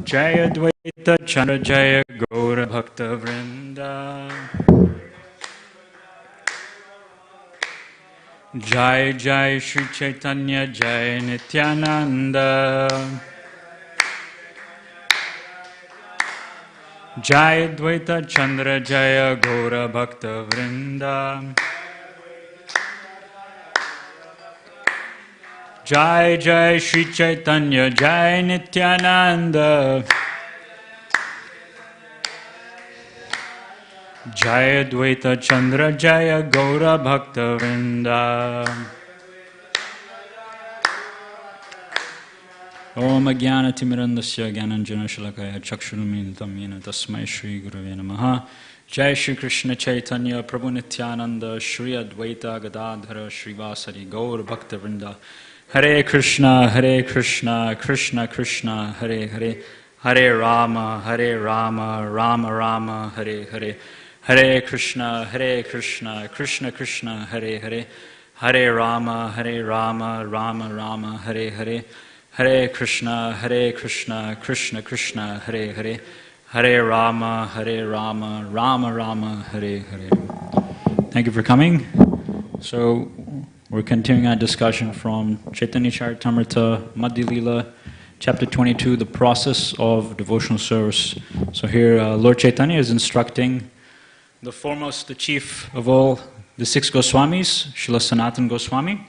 Jaya Dvaita Chandra Jaya Gaura Bhakta Vrinda. Jai Jai Shri Caitanya Jai Nityananda. Jai Dvaita Chandra Jaya Gaura Bhakta Vrinda. Jai Jai Shri Caitanya Jai Nityananda. Jai Dvaita Chandra Jaya Gaura Bhakta Vrinda. Om Jnana Timirandasya Jnananjana Shalakaya Chakshurumilitam Yena Tasmai Shri Gurave Namaha. Jai Shri Krishna Chaitanya Prabhu Nityananda Shri Advaita Gadadhara Srivasari Gaur Bhakta Vrinda. Hare Krishna, Krishna Krishna, Hare Hare, Hare Rama, Rama Rama, Hare Hare, Hare Krishna, Krishna Krishna, Hare Hare, Hare Rama, Rama Rama, Hare Hare, Hare Krishna, Krishna Krishna, Hare Hare, Hare Rama, Rama Rama, Hare Hare. Thank you for coming. So, we're continuing our discussion from Caitanya Caritamrta, Madhya Lila, chapter 22, the process of devotional service. So here Lord Chaitanya is instructing the foremost, the chief of all, the 6 Goswamis, Srila Sanatana Goswami.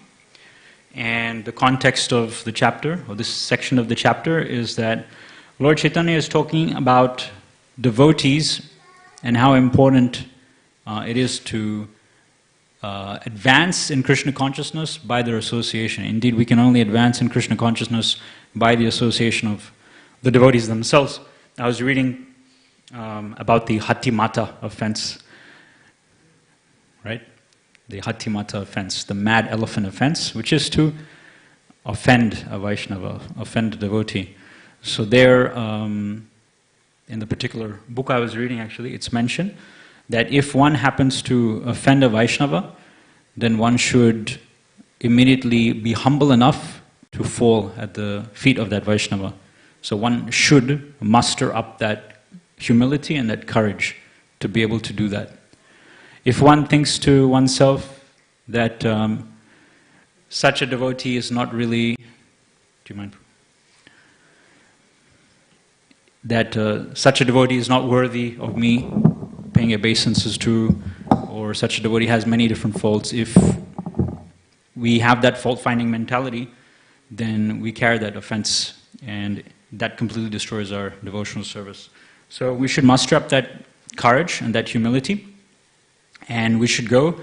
And the context of the chapter, or this section of the chapter, is that Lord Chaitanya is talking about devotees and how important it is to advance in Krishna consciousness by their association. Indeed, we can only advance in Krishna consciousness by the association of the devotees themselves. I was reading about the Hatimata offense, right? The Hatimata offense, the mad elephant offense, which is to offend a Vaishnava, offend a devotee. So there, in the particular book I was reading actually, it's mentioned that if one happens to offend a Vaishnava, then one should immediately be humble enough to fall at the feet of that Vaishnava. So one should muster up that humility and that courage to be able to do that. If one thinks to oneself that such a devotee is not really, do you mind? That such a devotee is not worthy of me paying obeisances to, or such a devotee has many different faults. If we have that fault-finding mentality, then we carry that offense, and that completely destroys our devotional service. So we should muster up that courage and that humility, and we should go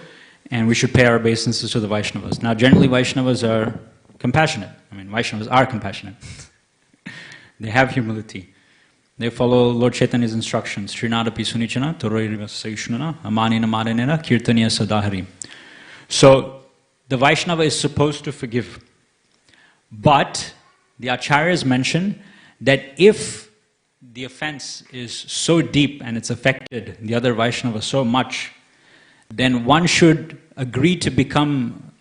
and we should pay our obeisances to the Vaishnavas. Now, generally Vaishnavas are compassionate. I mean, Vaishnavas are compassionate. They have humility. They follow Lord Chaitanya's instructions. Srinadapi sunichana, toroiriva saishnana, amanina maranena, kirtaniya sadahari. So, the Vaishnava is supposed to forgive. But, the Acharyas mention that if the offense is so deep and it's affected the other Vaishnava so much, then one should agree to become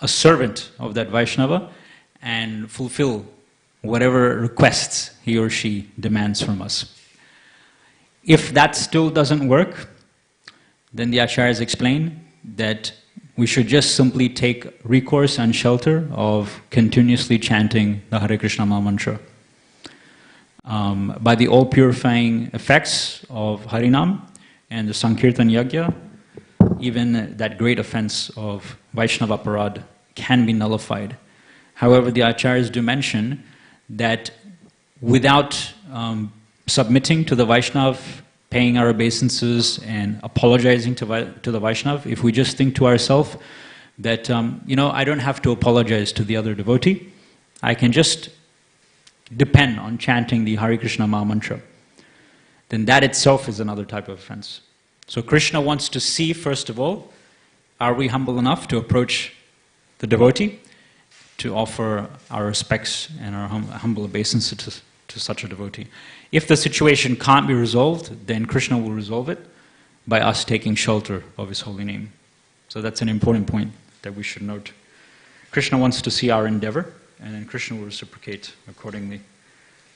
a servant of that Vaishnava and fulfill whatever requests he or she demands from us. If that still doesn't work, then the Acharyas explain that we should just simply take recourse and shelter of continuously chanting the Hare Krishna Maha Mantra. By the all-purifying effects of Harinam and the Sankirtan Yagya, even that great offense of Vaishnava Aparad can be nullified. However, the Acharyas do mention that without submitting to the Vaishnav, paying our obeisances and apologizing to the Vaishnav, if we just think to ourselves that, I don't have to apologize to the other devotee, I can just depend on chanting the Hare Krishna Maha Mantra, then that itself is another type of offense. So Krishna wants to see, first of all, are we humble enough to approach the devotee, to offer our respects and our humble obeisances to such a devotee. If the situation can't be resolved, then Krishna will resolve it by us taking shelter of His holy name. So that's an important point that we should note. Krishna wants to see our endeavor, and then Krishna will reciprocate accordingly.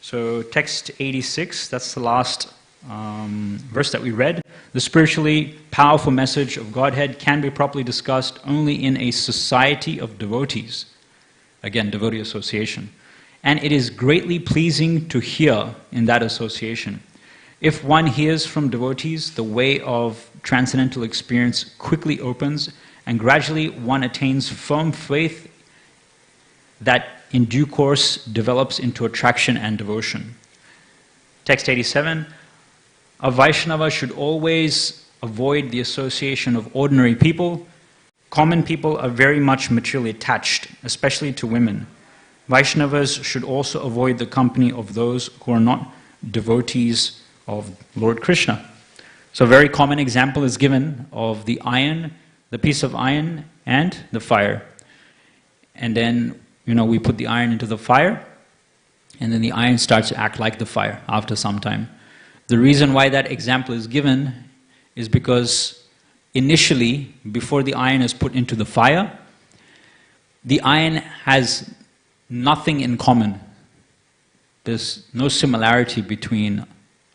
So text 86, that's the last verse that we read. The spiritually powerful message of Godhead can be properly discussed only in a society of devotees. Again, devotee association. And it is greatly pleasing to hear in that association. If one hears from devotees, the way of transcendental experience quickly opens, and gradually one attains firm faith that in due course develops into attraction and devotion. Text 87, a Vaishnava should always avoid the association of ordinary people. Common people are very much materially attached, especially to women. Vaishnavas should also avoid the company of those who are not devotees of Lord Krishna. So a very common example is given of the iron, the piece of iron and the fire. And then, we put the iron into the fire, and then the iron starts to act like the fire after some time. The reason why that example is given is because initially, before the iron is put into the fire, the iron has nothing in common. There's no similarity between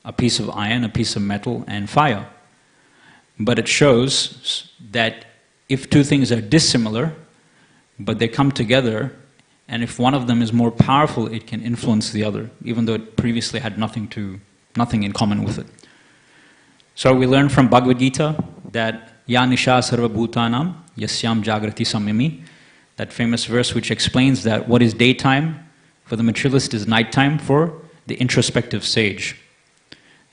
a piece of iron, a piece of metal, and fire. But it shows that if two things are dissimilar, but they come together, and if one of them is more powerful, it can influence the other, even though it previously had nothing in common with it. So we learn from Bhagavad Gita that Ya Nisha Sarva Bhutanam Yasyam Jagrati Samyami, that famous verse which explains that what is daytime for the materialist is nighttime for the introspective sage.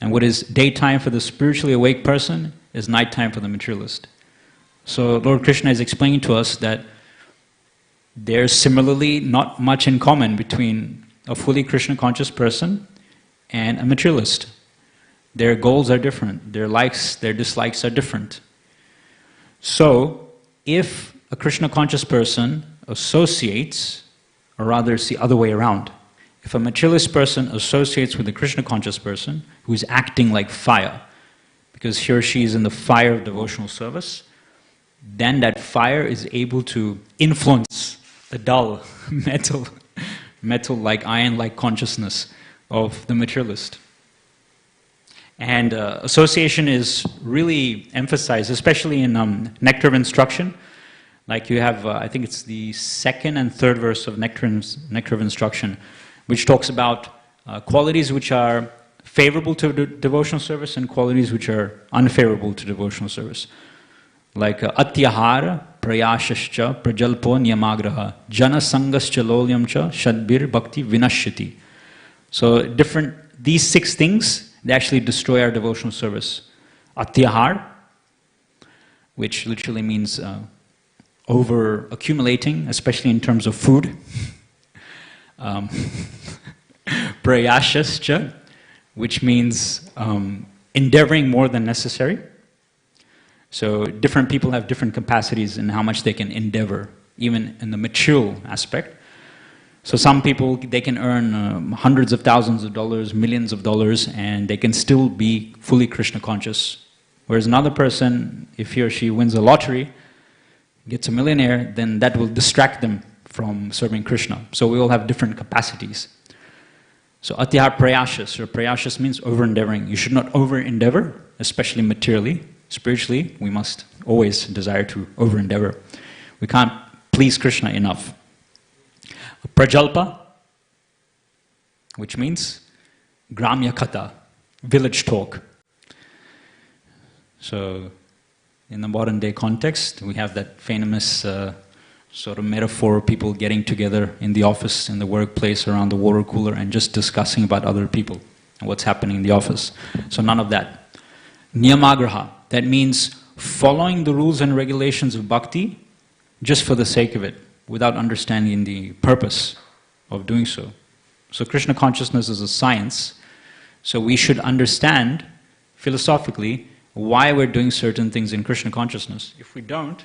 And what is daytime for the spiritually awake person is nighttime for the materialist. So Lord Krishna is explaining to us that there's similarly not much in common between a fully Krishna conscious person and a materialist. Their goals are different, their likes, their dislikes are different. So, if a Krishna conscious person associates, or rather it's the other way around, if a materialist person associates with a Krishna conscious person who is acting like fire, because he or she is in the fire of devotional service, then that fire is able to influence the dull, metal-like, iron-like consciousness of the materialist. And association is really emphasized, especially in Nectar of Instruction. Like you have, I think it's the second and third verse of Nectar of Instruction, which talks about qualities which are favorable to devotional service and qualities which are unfavorable to devotional service. Like atyahara prayashascha prajalpo niyamagraha jana sangascha lolyamcha shadbir bhakti vinashyati. So these 6 things, they actually destroy our devotional service. Atyahar, which literally means over accumulating, especially in terms of food. Prayashascha, which means endeavoring more than necessary. So different people have different capacities in how much they can endeavor, even in the material aspect. So some people, they can earn hundreds of thousands of dollars, millions of dollars, and they can still be fully Krishna conscious. Whereas another person, if he or she wins a lottery, gets a millionaire, then that will distract them from serving Krishna. So we all have different capacities. So atyahar prayashas, or prayashas means over-endeavoring. You should not over-endeavor, especially materially. Spiritually, we must always desire to over-endeavor. We can't please Krishna enough. Prajalpa, which means gramya katha, village talk. So, in the modern day context, we have that famous sort of metaphor of people getting together in the office, in the workplace, around the water cooler and just discussing about other people and what's happening in the office. So none of that. Niyamagraha, that means following the rules and regulations of bhakti just for the sake of it, without understanding the purpose of doing so. So Krishna consciousness is a science, so we should understand philosophically why we're doing certain things in Krishna consciousness. If we don't,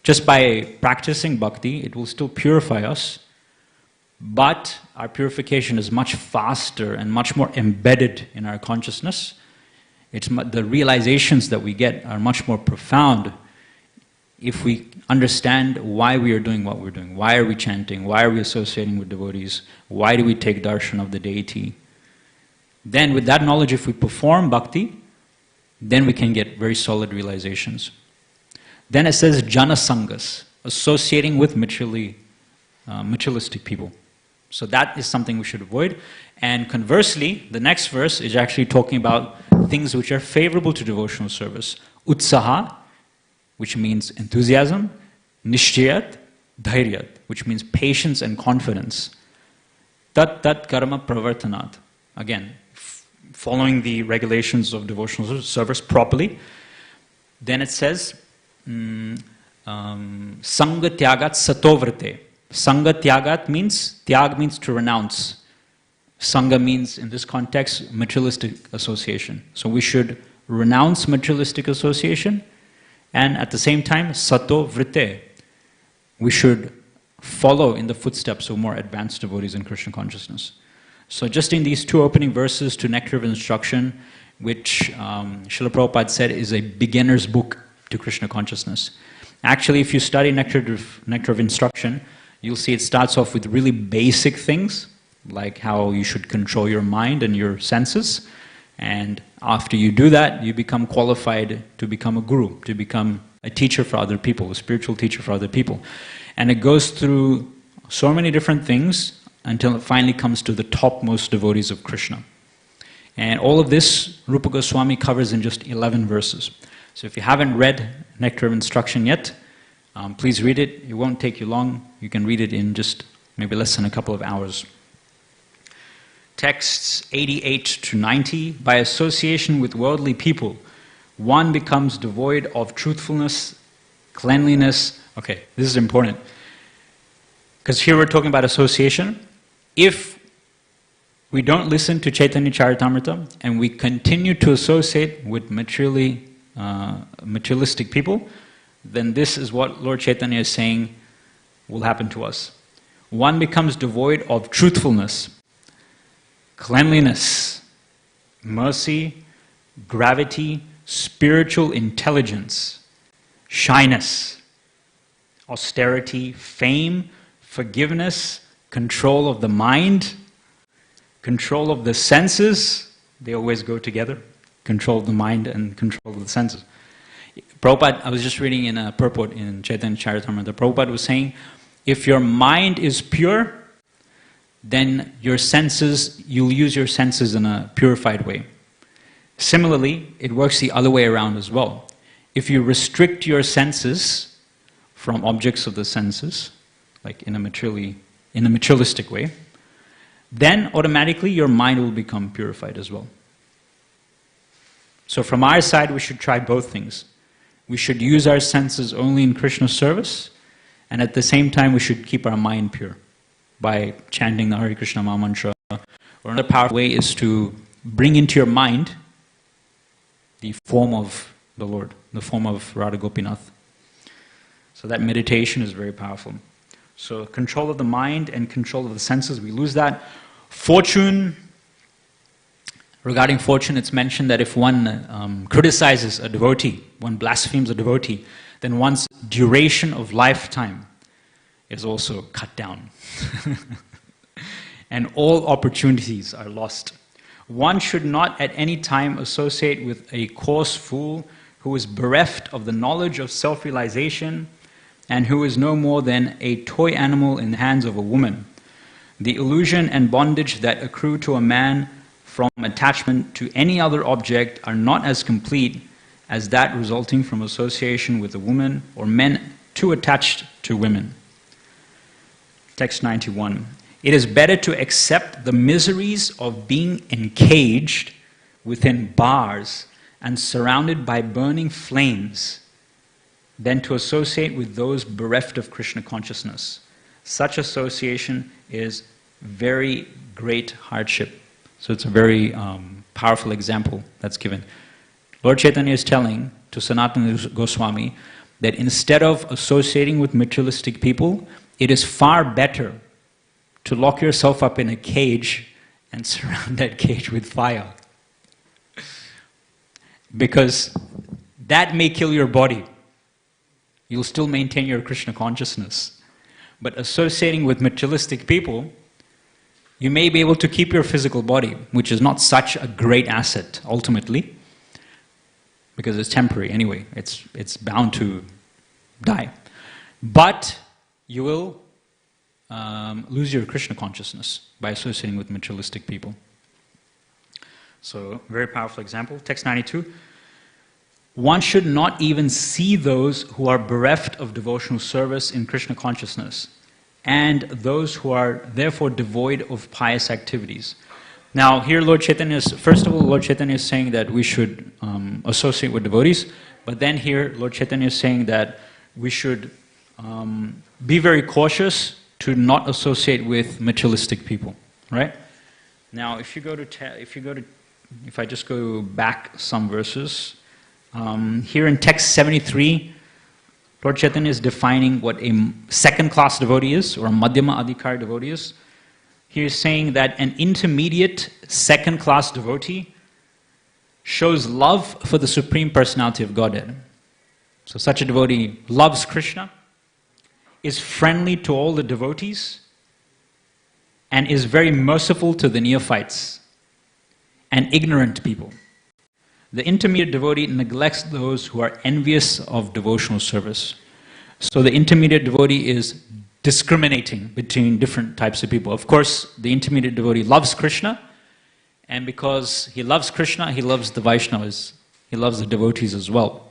just by practicing bhakti, it will still purify us, but our purification is much faster and much more embedded in our consciousness. The realizations that we get are much more profound if we understand why we are doing what we're doing, why are we chanting, why are we associating with devotees, why do we take darshan of the deity, then with that knowledge, if we perform bhakti, then we can get very solid realizations. Then it says jana sangas, associating with materialistic people. So that is something we should avoid. And conversely, the next verse is actually talking about things which are favorable to devotional service. Utsaha, which means enthusiasm. Nishchayat, dhairyat, which means patience and confidence. Tat karma pravartanat. Again, following the regulations of devotional service properly. Then it says, Sangha tyagat satovrate. Sangha tyagat means, tyag means to renounce. Sangha means, in this context, materialistic association. So we should renounce materialistic association, and at the same time, sato vrite. We should follow in the footsteps of more advanced devotees in Krishna consciousness. So just in these two opening verses to Nectar of Instruction, which Srila Prabhupada said is a beginner's book to Krishna consciousness. Actually, if you study Nectar of Instruction, you'll see it starts off with really basic things, like how you should control your mind and your senses. And after you do that, you become qualified to become a guru, to become a teacher for other people, a spiritual teacher for other people. And it goes through so many different things until it finally comes to the topmost devotees of Krishna. And all of this Rupa Goswami covers in just 11 verses. So if you haven't read Nectar of Instruction yet, please read it. It won't take you long. You can read it in just maybe less than a couple of hours. Texts 88 to 90. By association with worldly people, one becomes devoid of truthfulness, cleanliness. Okay, this is important. Because here we're talking about association. If we don't listen to Caitanya Caritamrta and we continue to associate with materialistic people, then this is what Lord Chaitanya is saying will happen to us. One becomes devoid of truthfulness, cleanliness, mercy, gravity, spiritual intelligence, shyness, austerity, fame, forgiveness, control of the mind, control of the senses. They always go together. Control of the mind and control of the senses. Prabhupada, I was just reading in a purport in Caitanya Caritamrta, Prabhupada was saying, if your mind is pure, then your senses, you'll use your senses in a purified way. Similarly, it works the other way around as well. If you restrict your senses from objects of the senses, like in a materialistic way, then automatically your mind will become purified as well. So from our side, we should try both things. We should use our senses only in Krishna's service, and at the same time we should keep our mind pure by chanting the Hare Krishna Maha Mantra. Or another powerful way is to bring into your mind the form of the Lord, the form of Radha Gopinath. So that meditation is very powerful. So control of the mind and control of the senses, we lose that. Fortune, regarding fortune, it's mentioned that if one criticizes a devotee, one blasphemes a devotee, then one's duration of lifetime is also cut down. And all opportunities are lost. One should not at any time associate with a coarse fool who is bereft of the knowledge of self-realization and who is no more than a toy animal in the hands of a woman. The illusion and bondage that accrue to a man from attachment to any other object are not as complete as that resulting from association with a woman or men too attached to women. Text 91. It is better to accept the miseries of being encaged within bars and surrounded by burning flames than to associate with those bereft of Krishna consciousness. Such association is very great hardship. So it's a very powerful example that's given. Lord Chaitanya is telling to Sanatana Goswami that instead of associating with materialistic people, it is far better to lock yourself up in a cage and surround that cage with fire. Because that may kill your body, You'll still maintain your Krishna consciousness. But associating with materialistic people, you may be able to keep your physical body, which is not such a great asset, ultimately, because it's temporary anyway. It's bound to die. But you will lose your Krishna consciousness by associating with materialistic people. So, very powerful example. Text 92. One should not even see those who are bereft of devotional service in Krishna consciousness, and those who are therefore devoid of pious activities. Now, here Lord Chaitanya is, first of all, Lord Chaitanya is saying that we should associate with devotees, but then here Lord Chaitanya is saying that we should be very cautious to not associate with materialistic people, right? Now, if I just go back some verses, here in text 73, Lord Chaitanya is defining what a second-class devotee is, or a Madhyama Adhikari devotee is. He is saying that an intermediate second-class devotee shows love for the Supreme Personality of Godhead. So such a devotee loves Krishna, is friendly to all the devotees, and is very merciful to the neophytes and ignorant people. The intermediate devotee neglects those who are envious of devotional service. So the intermediate devotee is discriminating between different types of people. Of course, the intermediate devotee loves Krishna, and because he loves Krishna, he loves the Vaishnavas, he loves the devotees as well.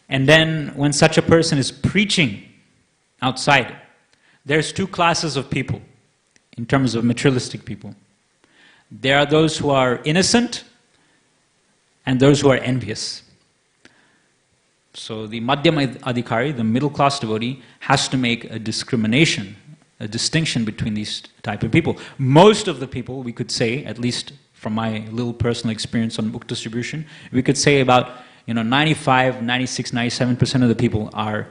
And then when such a person is preaching outside, there's two classes of people in terms of materialistic people. There are those who are innocent and those who are envious. So the Madhyama Adhikari, the middle class devotee, has to make a discrimination, a distinction between these type of people. Most of the people, we could say, at least from my little personal experience on book distribution, we could say about 95, 96, 97% of the people are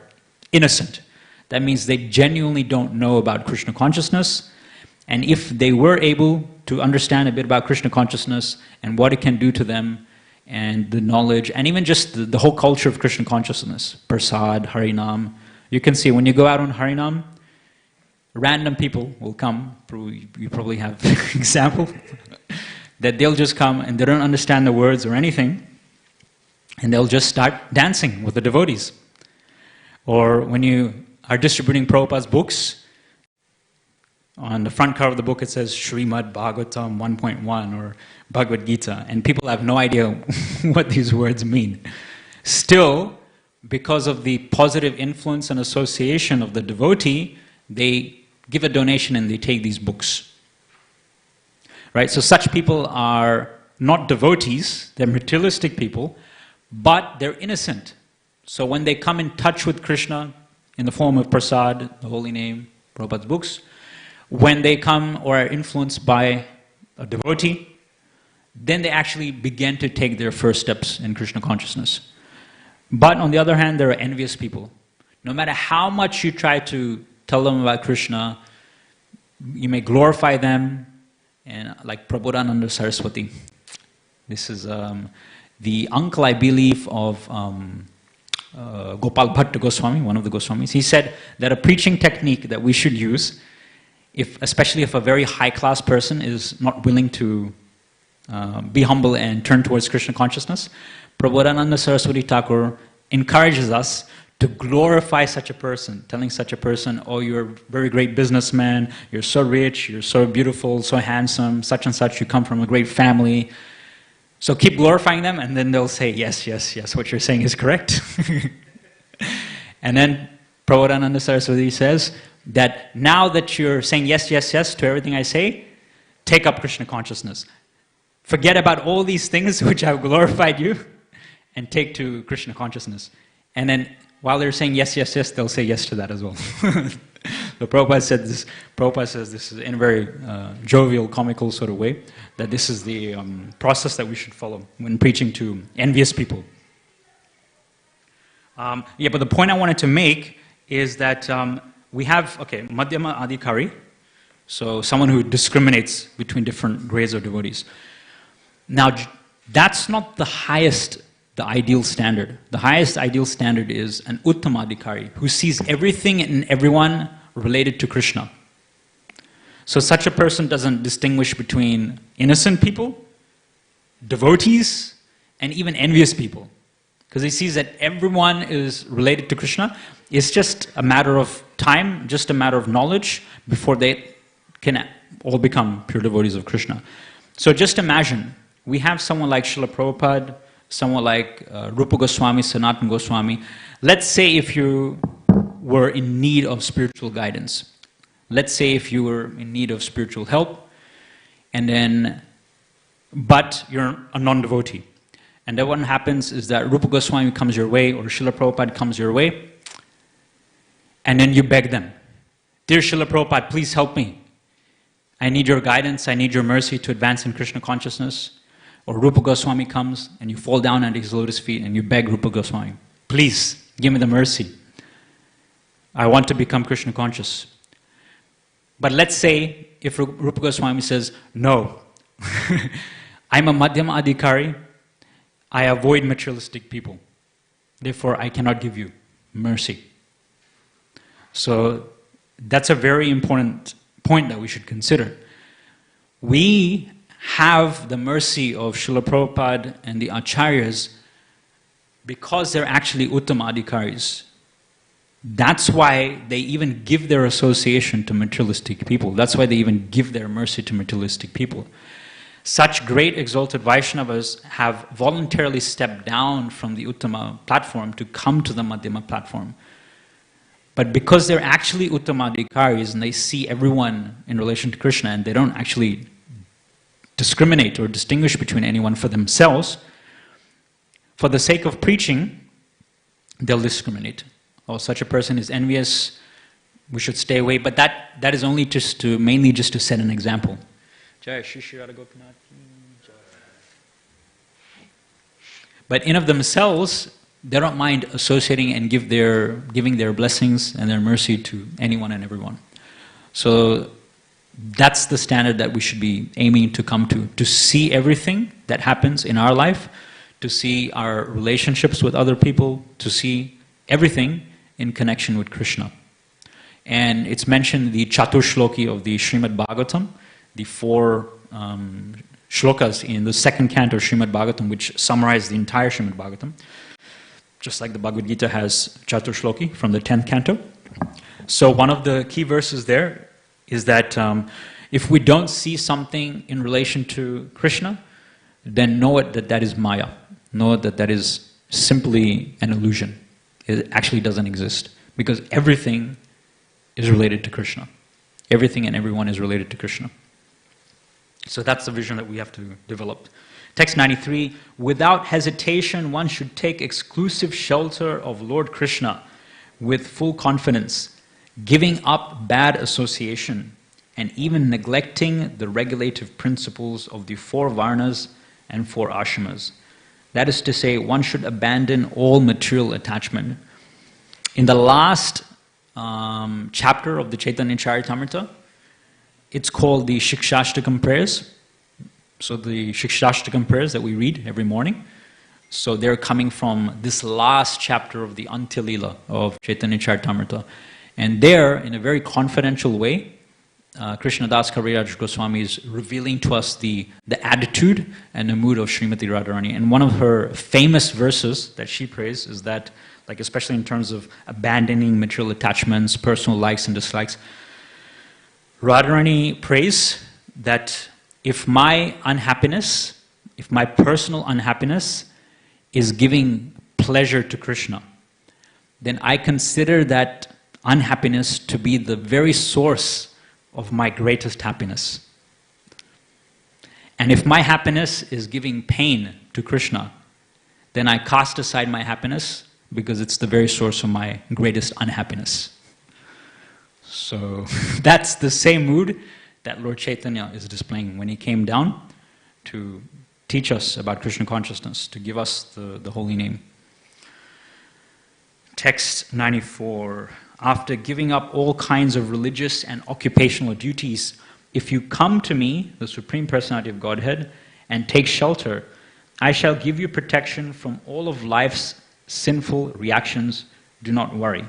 innocent. That means they genuinely don't know about Krishna consciousness, and if they were able to understand a bit about Krishna consciousness and what it can do to them, and the knowledge, and even just the whole culture of Krishna consciousness, Prasad, Harinam. You can see when you go out on Harinam, random people will come, you probably have example, that they'll just come and they don't understand the words or anything, and they'll just start dancing with the devotees. Or when you are distributing Prabhupada's books, on the front cover of the book it says Srimad Bhagavatam 1.1 or Bhagavad Gita, and people have no idea what these words mean. Still, because of the positive influence and association of the devotee, they give a donation and they take these books. Right? So such people are not devotees, they're materialistic people, but they're innocent. So when they come in touch with Krishna in the form of prasad, the holy name, Prabhupada's books, when they come or are influenced by a devotee, then they actually begin to take their first steps in Krishna consciousness. But on the other hand, there are envious people. No matter how much you try to tell them about Krishna, you may glorify them, and like Prabodhananda Saraswati. This is the uncle, I believe, of Gopal Bhatta Goswami, one of the Goswamis. He said that a preaching technique that we should use, especially if a very high-class person is not willing to be humble and turn towards Krishna consciousness, Prabodhananda Saraswati Thakur encourages us to glorify such a person, telling such a person, oh, you're a very great businessman, you're so rich, you're so beautiful, so handsome, such and such, you come from a great family. So keep glorifying them, and then they'll say, yes, yes, yes, what you're saying is correct. And then Prabodhananda Saraswati says that now that you're saying yes, yes, yes to everything I say, take up Krishna consciousness. Forget about all these things which have glorified you, and take to Krishna consciousness. And then while they're saying yes, yes, yes, they'll say yes to that as well. So Prabhupada says this is in a very jovial, comical sort of way, that this is the process that we should follow when preaching to envious people. But the point I wanted to make is that we have, Madhyama Adhikari, so someone who discriminates between different grades of devotees. Now, that's not the highest the ideal standard. The highest ideal standard is an Uttamadhikari, who sees everything and everyone related to Krishna. So such a person doesn't distinguish between innocent people, devotees, and even envious people. Because he sees that everyone is related to Krishna. It's just a matter of time, just a matter of knowledge, before they can all become pure devotees of Krishna. So just imagine, we have someone like Srila Prabhupada, someone like Rupa Goswami, Sanatana Goswami. Let's say if you were in need of spiritual guidance. Let's say if you were in need of spiritual help, but you're a non-devotee. And then what happens is that Rupa Goswami comes your way, or Srila Prabhupada comes your way, and then you beg them, "Dear Srila Prabhupada, please help me. I need your guidance, I need your mercy to advance in Krishna consciousness." Or Rupa Goswami comes and you fall down at his lotus feet and you beg Rupa Goswami, "Please, give me the mercy. I want to become Krishna conscious." But let's say if Rupa Goswami says, "No, I'm a Madhyama Adhikari, I avoid materialistic people, therefore I cannot give you mercy." So that's a very important point that we should consider. We have the mercy of Srila Prabhupada and the Acharyas because they're actually Uttama Adhikaris. That's why they even give their association to materialistic people. That's why they even give their mercy to materialistic people. Such great exalted Vaishnavas have voluntarily stepped down from the Uttama platform to come to the Madhyama platform. But because they're actually Uttama Adhikaris and they see everyone in relation to Krishna and they don't actually discriminate or distinguish between anyone for themselves, for the sake of preaching, they'll discriminate. Oh, such a person is envious, we should stay away. But that is only mainly just to set an example. But in of themselves, they don't mind associating and giving their blessings and their mercy to anyone and everyone. So that's the standard that we should be aiming to come to see everything that happens in our life, to see our relationships with other people, to see everything in connection with Krishna. And it's mentioned the Chatur Shloki of the Srimad Bhagavatam, the 4 shlokas in the 2nd canto of Srimad Bhagavatam, which summarize the entire Srimad Bhagavatam. Just like the Bhagavad Gita has Chatur Shloki from the 10th canto. So one of the key verses there is that if we don't see something in relation to Krishna, then know it that is Maya. Know it that is simply an illusion. It actually doesn't exist. Because everything is related to Krishna. Everything and everyone is related to Krishna. So that's the vision that we have to develop. Text 93, without hesitation one should take exclusive shelter of Lord Krishna with full confidence, giving up bad association and even neglecting the regulative principles of the 4 varnas and 4 ashramas. That is to say, one should abandon all material attachment. In the last chapter of the Caitanya Caritamrta, it's called the Shikshashtakam prayers. So the Shikshashtakam prayers that we read every morning, so they're coming from this last chapter of the Antilila of Caitanya Caritamrta. And there, in a very confidential way, Krishnadas Kaviraj Goswami is revealing to us the attitude and the mood of Srimati Radharani. And one of her famous verses that she prays is that, like especially in terms of abandoning material attachments, personal likes and dislikes, Radharani prays that if my unhappiness, if my personal unhappiness is giving pleasure to Krishna, then I consider that unhappiness to be the very source of my greatest happiness. And if my happiness is giving pain to Krishna, then I cast aside my happiness because it's the very source of my greatest unhappiness. So that's the same mood that Lord Chaitanya is displaying when he came down to teach us about Krishna consciousness, to give us the holy name. Text 94. After giving up all kinds of religious and occupational duties, if you come to me, the Supreme Personality of Godhead, and take shelter, I shall give you protection from all of life's sinful reactions. Do not worry.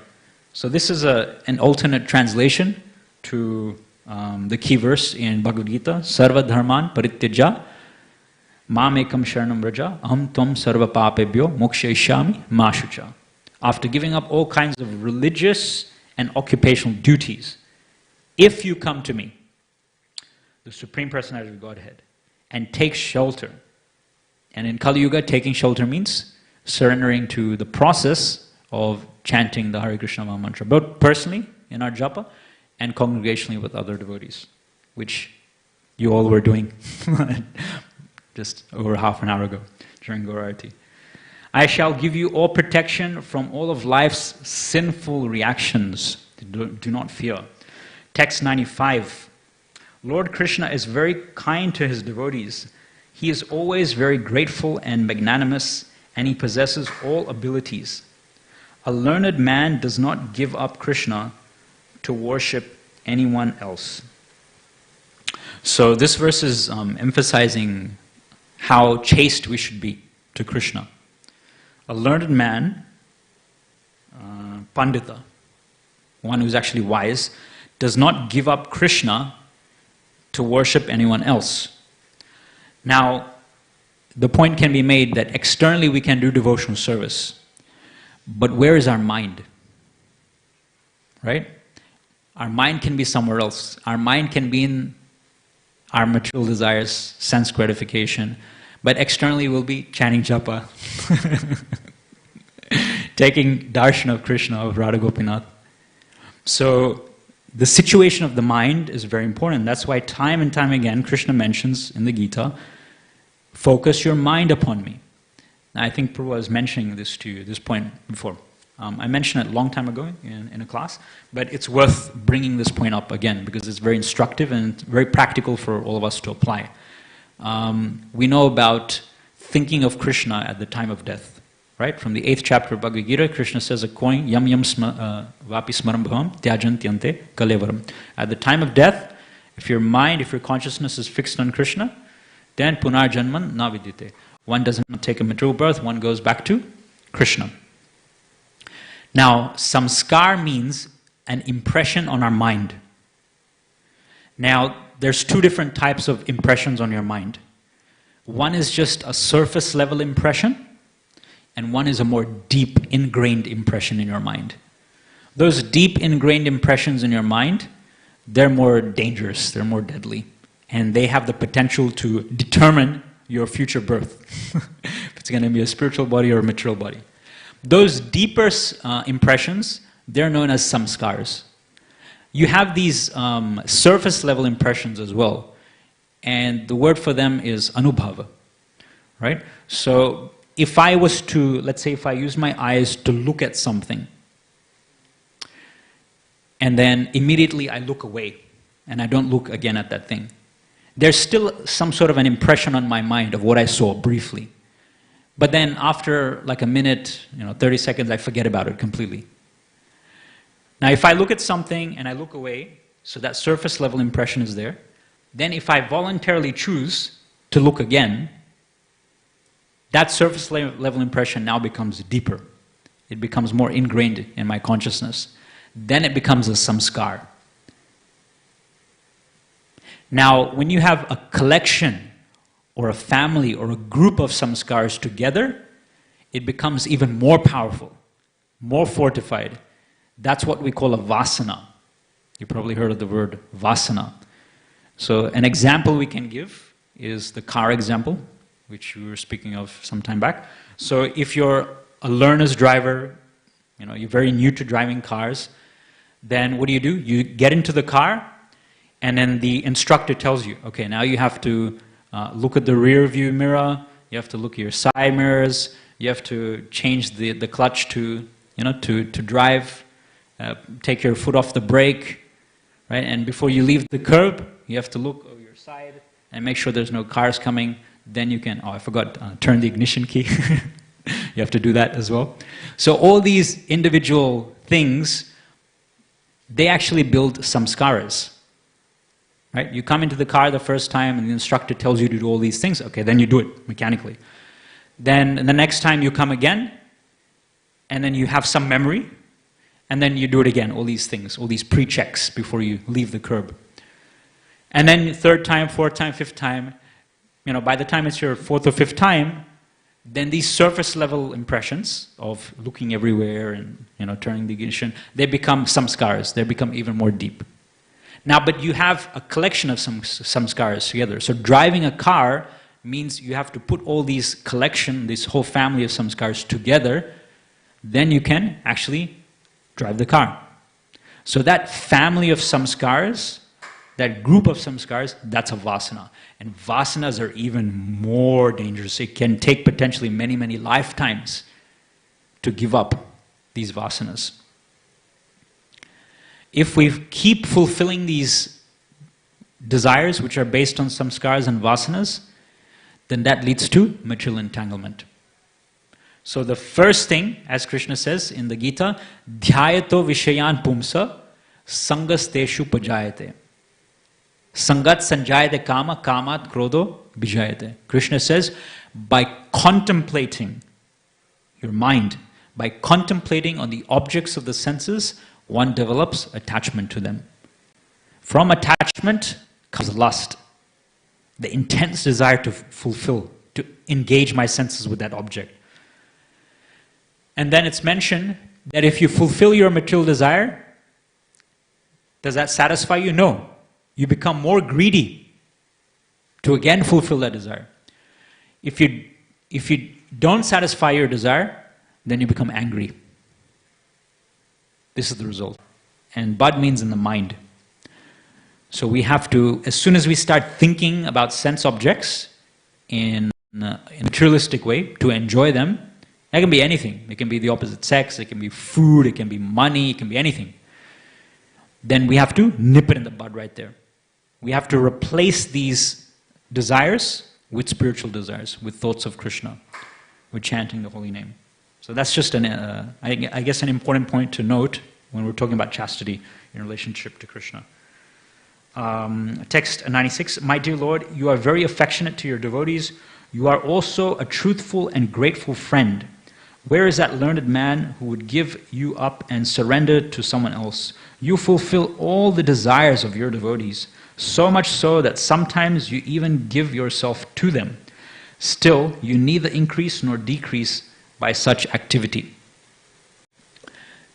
So this is an alternate translation to the key verse in Bhagavad Gita, Sarva dharman parityaja mam ekam sharanam vraja aham tvam sarva papebhyo mokshayishyami ma shucha. After giving up all kinds of religious and occupational duties, if you come to me, the Supreme Personality of Godhead, and take shelter. And in Kali Yuga, taking shelter means surrendering to the process of chanting the Hare Krishna Maha Mantra, both personally in our japa and congregationally with other devotees, which you all were doing just over half an hour ago during Gaurarati. I shall give you all protection from all of life's sinful reactions. Do not fear. Text 95. Lord Krishna is very kind to his devotees. He is always very grateful and magnanimous, and he possesses all abilities. A learned man does not give up Krishna to worship anyone else. So this verse is emphasizing how chaste we should be to Krishna. A learned man, Pandita, one who's actually wise, does not give up Krishna to worship anyone else. Now, the point can be made that externally we can do devotional service, but where is our mind? Right? Our mind can be somewhere else. Our mind can be in our material desires, sense gratification, but externally we'll be chanting japa, taking darshan of Krishna, of Radha Gopinath. So the situation of the mind is very important. That's why time and time again Krishna mentions in the Gita, focus your mind upon me. Now, I think Prabhu was mentioning this to you, this point before. I mentioned it a long time ago in a class, but it's worth bringing this point up again because it's very instructive and very practical for all of us to apply. We know about thinking of Krishna at the time of death, right? From the 8th chapter of Bhagavad Gita, Krishna says, "Akoin yam yam vapi smaram bhavam tyajantyante kalevaram." At the time of death, if your mind, if your consciousness is fixed on Krishna, then punar janman na vidyate. One doesn't take a material birth, one goes back to Krishna. Now, samskar means an impression on our mind. Now, there's two different types of impressions on your mind. One is just a surface level impression, and one is a more deep ingrained impression in your mind. Those deep ingrained impressions in your mind, they're more dangerous, they're more deadly, and they have the potential to determine your future birth, if it's going to be a spiritual body or a material body. Those deeper impressions, they're known as samskars. You have these surface level impressions as well, and the word for them is anubhava, right? So if I was to, let's say if I use my eyes to look at something, and then immediately I look away, and I don't look again at that thing, there's still some sort of an impression on my mind of what I saw briefly. But then after like a minute, 30 seconds, I forget about it completely. Now if I look at something and I look away, so that surface level impression is there, then if I voluntarily choose to look again, that surface level impression now becomes deeper. It becomes more ingrained in my consciousness. Then it becomes a samskar. Now, when you have a collection or a family or a group of samskars together, it becomes even more powerful, more fortified. That's what we call a vasana. You probably heard of the word vasana. So an example we can give is the car example, which we were speaking of some time back. So if you're a learner's driver, you're very new to driving cars, then what do? You get into the car, and then the instructor tells you, okay, now you have to look at the rear view mirror, you have to look at your side mirrors, you have to change the clutch to drive, take your foot off the brake, right? And before you leave the curb, you have to look over your side and make sure there's no cars coming. Then you can, I forgot, turn the ignition key. You have to do that as well. So all these individual things, they actually build samskaras. Right? You come into the car the first time and the instructor tells you to do all these things, okay, then you do it mechanically. Then the next time you come again, and then you have some memory, and then you do it again, all these things, all these pre-checks before you leave the curb. And then third time, fourth time, fifth time, by the time it's your fourth or fifth time, then these surface level impressions of looking everywhere and turning the ignition, they become samskars, they become even more deep. Now, but you have a collection of some samskars together. So driving a car means you have to put all these collection, this whole family of samskars together, then you can actually drive the car. So that family of samskars, that group of samskars, that's a vasana. And vasanas are even more dangerous. It can take potentially many, many lifetimes to give up these vasanas. If we keep fulfilling these desires which are based on samskars and vasanas, then that leads to material entanglement. So the first thing, as Krishna says in the Gita, dhyayato vishayan pumsa sangasteshu pajayate. Sangat sanjayate kama, kamat krodo bijayate. Krishna says, by contemplating your mind, by contemplating on the objects of the senses, one develops attachment to them. From attachment comes lust, the intense desire to fulfill, to engage my senses with that object. And then it's mentioned that if you fulfill your material desire, does that satisfy you? No. You become more greedy to again fulfill that desire. If you don't satisfy your desire, then you become angry. This is the result. And bad means in the mind. So we have to, as soon as we start thinking about sense objects in a materialistic way, to enjoy them, that can be anything. It can be the opposite sex, it can be food, it can be money, it can be anything. Then we have to nip it in the bud right there. We have to replace these desires with spiritual desires, with thoughts of Krishna, with chanting the holy name. So that's just, I guess, an important point to note when we're talking about chastity in relationship to Krishna. Text 96, my dear Lord, you are very affectionate to your devotees. You are also a truthful and grateful friend. Where is that learned man who would give you up and surrender to someone else? You fulfill all the desires of your devotees, so much so that sometimes you even give yourself to them. Still, you neither increase nor decrease by such activity.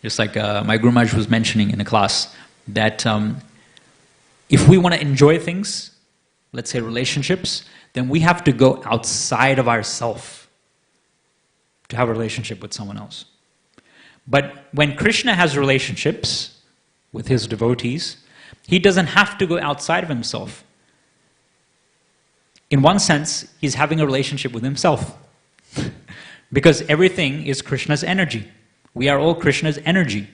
Just like my Guru Maharaj was mentioning in a class, that if we want to enjoy things, let's say relationships, then we have to go outside of ourselves to have a relationship with someone else. But when Krishna has relationships with his devotees, he doesn't have to go outside of himself. In one sense, he's having a relationship with himself. Because everything is Krishna's energy. We are all Krishna's energy.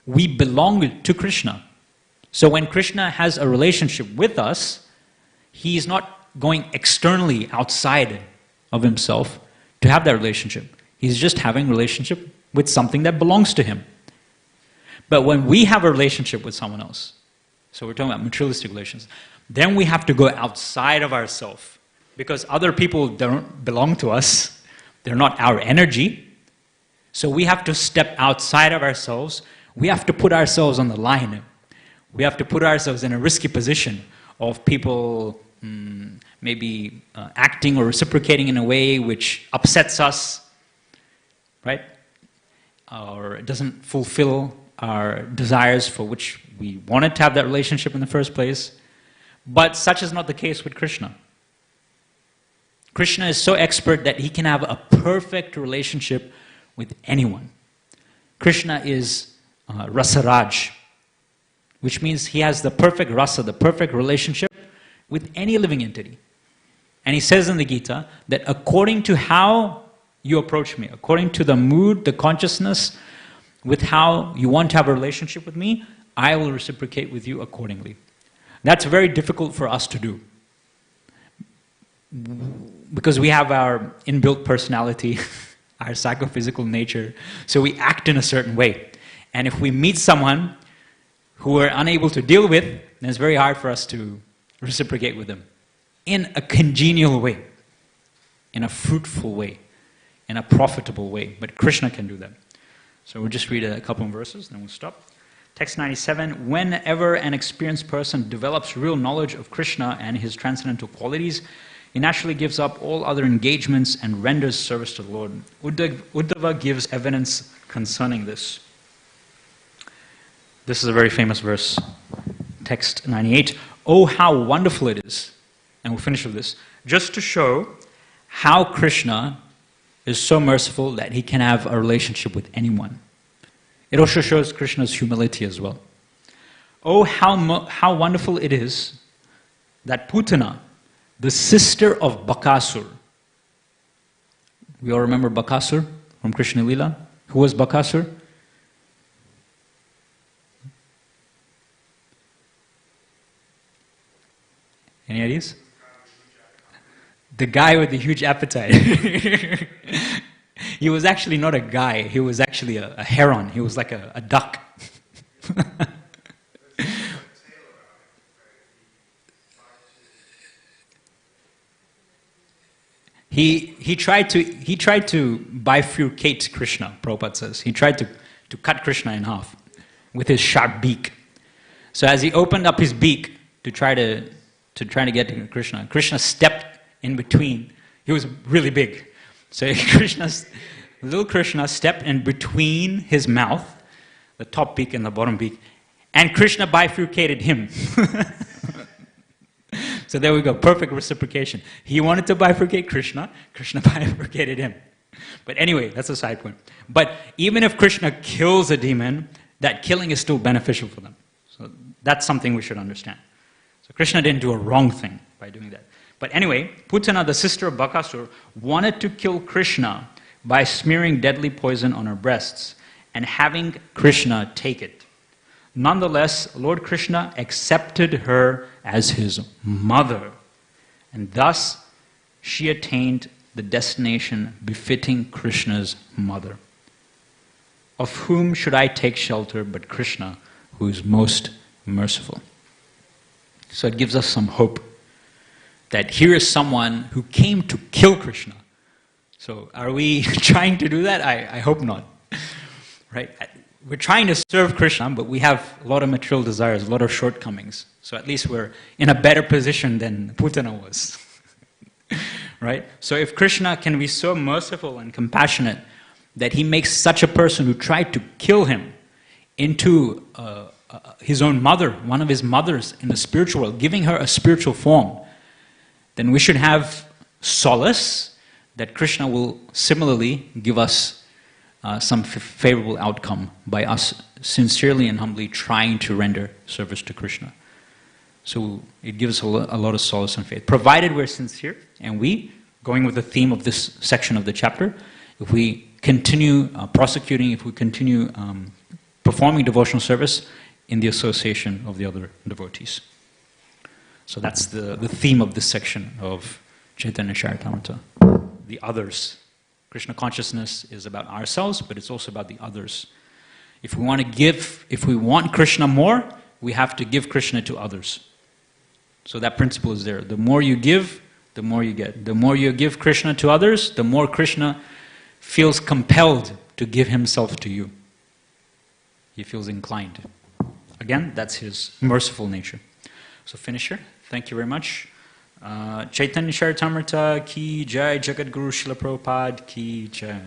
We belong to Krishna. So when Krishna has a relationship with us, he is not going externally outside of himself to have that relationship. He's just having a relationship with something that belongs to him. But when we have a relationship with someone else, so we're talking about materialistic relations, then we have to go outside of ourselves, because other people don't belong to us. They're not our energy. So we have to step outside of ourselves. We have to put ourselves on the line. We have to put ourselves in a risky position of people maybe acting or reciprocating in a way which upsets us, right? Or it doesn't fulfill our desires for which we wanted to have that relationship in the first place. But such is not the case with Krishna. Krishna is so expert that he can have a perfect relationship with anyone. Krishna is Rasaraj, which means he has the perfect rasa, the perfect relationship with any living entity. And he says in the Gita that according to how you approach me, according to the mood, the consciousness, with how you want to have a relationship with me, I will reciprocate with you accordingly. That's very difficult for us to do, because we have our inbuilt personality, our psychophysical nature, so we act in a certain way. And if we meet someone who we're unable to deal with, then it's very hard for us to reciprocate with them in a congenial way, in a fruitful way. in a profitable way. But Krishna can do that. So we'll just read a couple of verses, then we'll stop. Text 97, whenever an experienced person develops real knowledge of Krishna and his transcendental qualities, he naturally gives up all other engagements and renders service to the Lord. Uddhava gives evidence concerning this. This is a very famous verse. Text 98, oh, how wonderful it is. And we'll finish with this. Just to show how Krishna is so merciful that he can have a relationship with anyone. It also shows Krishna's humility as well. Oh, how wonderful it is that Putana, the sister of Bakasur. We all remember Bakasur from Krishna Lila? Who was Bakasur? Any ideas? The guy with the huge appetite. He was actually not a guy, he was actually a heron. He was like a duck. He tried to bifurcate Krishna, Prabhupada says. He tried to cut Krishna in half with his sharp beak. So as he opened up his beak to try to get to Krishna, Krishna stepped in between. He was really big. So little Krishna stepped in between his mouth, the top beak and the bottom beak, and Krishna bifurcated him. So there we go, perfect reciprocation. He wanted to bifurcate Krishna, Krishna bifurcated him. But anyway, that's a side point. But even if Krishna kills a demon, that killing is still beneficial for them. So that's something we should understand. So Krishna didn't do a wrong thing by doing that. But anyway, Putana, the sister of Bakasur, wanted to kill Krishna by smearing deadly poison on her breasts and having Krishna take it. Nonetheless, Lord Krishna accepted her as his mother, and thus she attained the destination befitting Krishna's mother. Of whom should I take shelter but Krishna, who is most merciful? So it gives us some hope that here is someone who came to kill Krishna. So are we trying to do that? I hope not. Right? We're trying to serve Krishna, but we have a lot of material desires, a lot of shortcomings. So at least we're in a better position than Putana was. Right? So if Krishna can be so merciful and compassionate that he makes such a person who tried to kill him into his own mother, one of his mothers in the spiritual world, giving her a spiritual form, then we should have solace that Krishna will similarly give us some favorable outcome by us sincerely and humbly trying to render service to Krishna. So it gives a lot of solace and faith, provided we're sincere and we, going with the theme of this section of the chapter, if we continue prosecuting, if we continue performing devotional service in the association of the other devotees. So that's the theme of this section of Caitanya Caritamrta, the others. Krishna consciousness is about ourselves, but it's also about the others. If we want to give, if we want Krishna more, we have to give Krishna to others. So that principle is there. The more you give, the more you get. The more you give Krishna to others, the more Krishna feels compelled to give himself to you. He feels inclined. Again, that's his merciful nature. So finish here. Thank you very much. Caitanya Caritamrta ki jai, Jagat Guru Srila Prabhupada ki jai.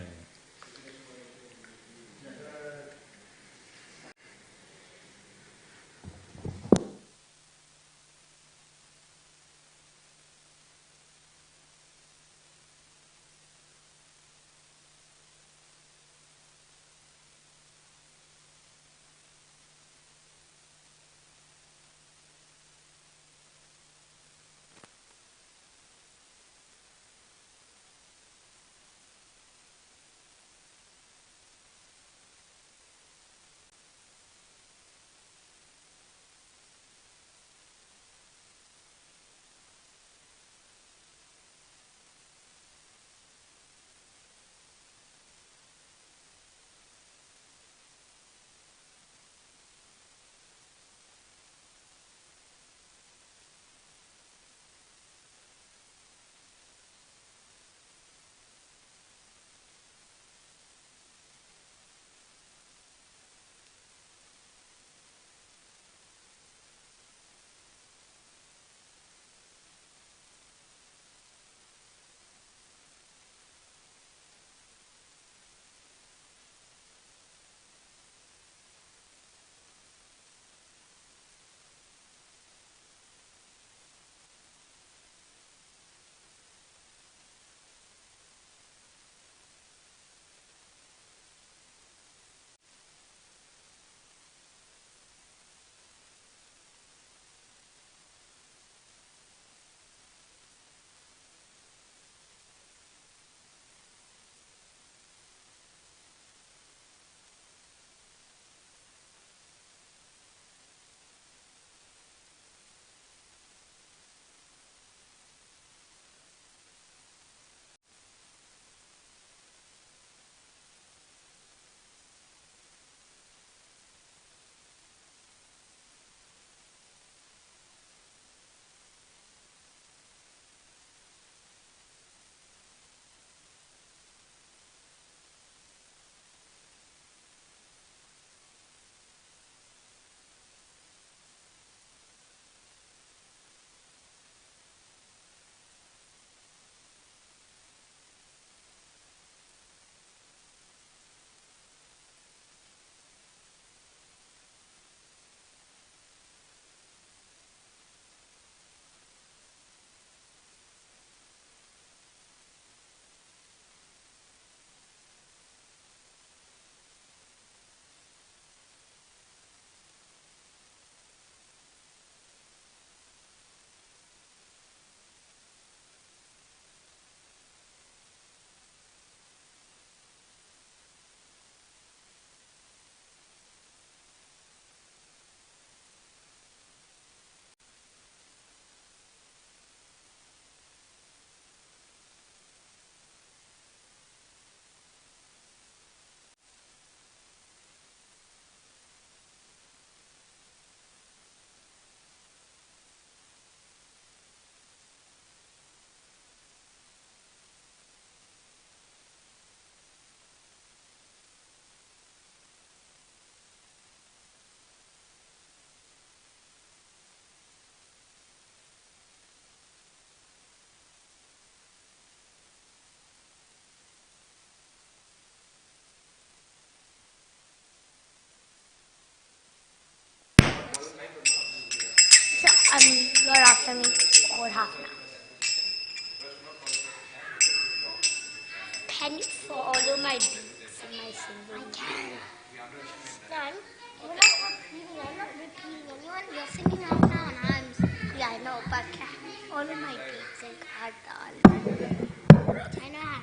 half now. Can you follow my beats in my singing? I can. Son, you're not repeating anyone. You're singing out now and I'm... Yeah, I know, but follow my beats in Kartal. I know how.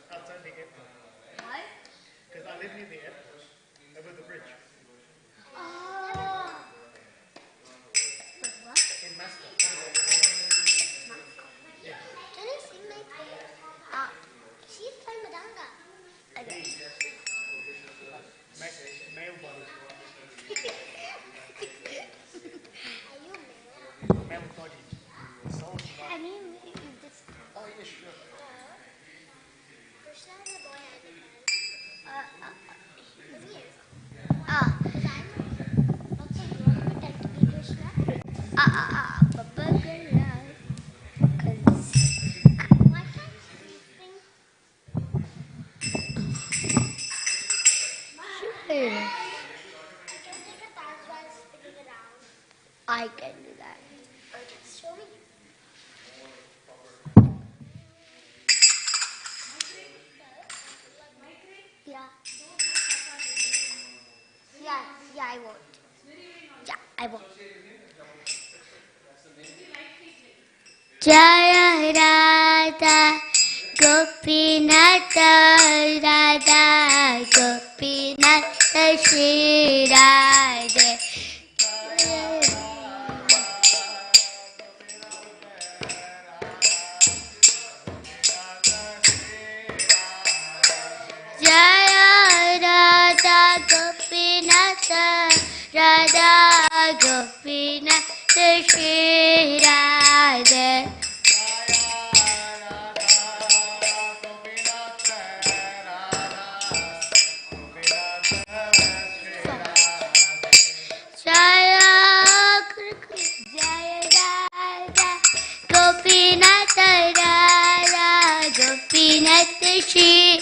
Outside the airport. Why? Because I live near the airport, over the bridge. Oh. What? In Mascot. Yeah. Can you sing my prayer? She's playing Madanga. Okay. Male body. Are you male? Male body. Soul body. Can you just... Oh, yeah, sure. Krishna is a boy and he is. Because I'm also pretend to be Krishna. Baba Girl. Because... Why can't you sing? Sure. I can take a dance while spinning around. I can do that. Okay, show me. Yeah. Yeah, I won't. Yeah, I won't. Jaya Radha Gopinath Radha Gopinath Shri Radhe Jaya Radha Gopinath Radha Gopinath Shri Radhe Jaya Radha Gopinath Radha Gopinath Shri